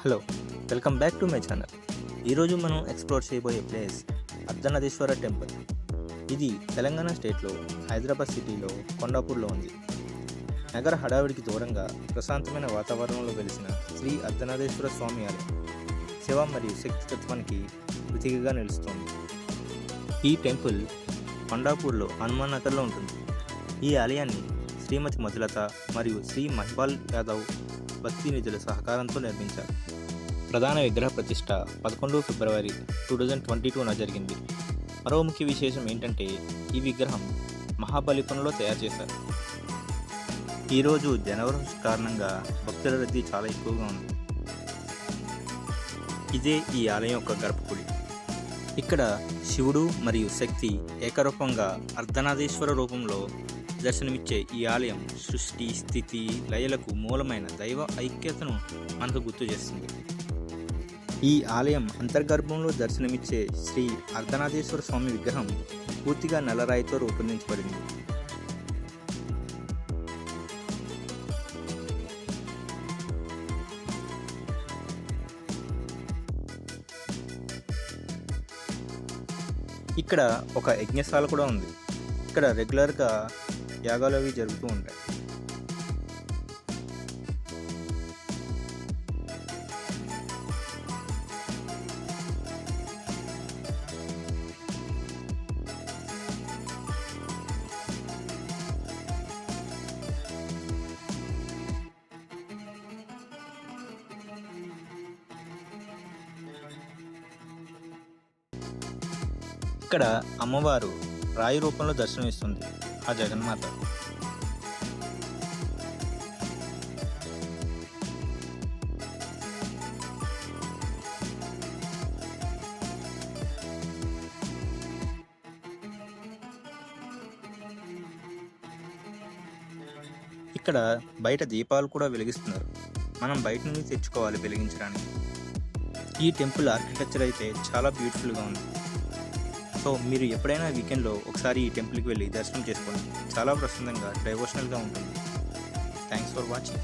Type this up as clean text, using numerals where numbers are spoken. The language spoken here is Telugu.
Hello, welcome back to my channel. ఈరోజు మనం ఎక్స్ప్లోర్ చేయబోయే ప్లేస్ అర్ధనారీశ్వర టెంపుల్. ఇది తెలంగాణ స్టేట్లో హైదరాబాద్ సిటీలో కొండాపూర్లో ఉంది. నగర హడావిడికి దూరంగా ప్రశాంతమైన వాతావరణంలో వెలిసిన శ్రీ అర్ధనారీశ్వర స్వామి ఆలయం శివ మరియు శక్తి తత్వానికి ప్రతీకగా నిలుస్తోంది. ఈ టెంపుల్ కొండాపూర్లో హనుమాన్ నగర్లో ఉంటుంది. ఈ ఆలయాన్ని శ్రీమతి మధులత మరియు శ్రీ మహిపాల్ యాదవ్ భక్తి నిధుల సహకారంతో నిర్మించారు. ప్రధాన విగ్రహ ప్రతిష్ట 11 ఫిబ్రవరి 2022న జరిగింది. మరో ముఖ్య విశేషం ఏంటంటే ఈ విగ్రహం మహాబలిపురంలో తయారు చేశారు. ఈరోజు జనవరి కారణంగా భక్తుల రద్దీ చాలా ఎక్కువగా ఉంది. ఇదే ఈ ఆలయం యొక్క గర్భగుడి. ఇక్కడ శివుడు మరియు శక్తి ఏకరూపంగా అర్ధనారీశ్వర రూపంలో దర్శనమిచ్చే ఈ ఆలయం సృష్టి, స్థితి, లయలకు మూలమైన దైవ ఐక్యతను మనకు గుర్తు చేస్తుంది. ఈ ఆలయం అంతర్గర్భంలో దర్శనమిచ్చే శ్రీ అర్ధనారీశ్వర స్వామి విగ్రహం పూర్తిగా నల్లరాయితో రూపొందించబడింది. ఇక్కడ ఒక యజ్ఞశాల కూడా ఉంది. ఇక్కడ రెగ్యులర్గా యాగాలు అవి జరుగుతూ ఉంటాయి. ఇక్కడ అమ్మవారు రాయి రూపంలో దర్శనమిస్తుంది, ఆ జగన్మాత. ఇక్కడ బయట దీపాలు కూడా వెలిగిస్తున్నారు. మనం బయట నుండి తెచ్చుకోవాలి వెలిగించడానికి. ఈ టెంపుల్ ఆర్కిటెక్చర్ అయితే చాలా బ్యూటిఫుల్గా ఉంది. సో మీరు ఎప్పుడైనా వీకెండ్లో ఒకసారి ఈ టెంపుల్కి వెళ్ళి దర్శనం చేసుకోండి. చాలా ప్రశాంతంగా, డైవోషనల్గా ఉంటుంది. Thanks for watching.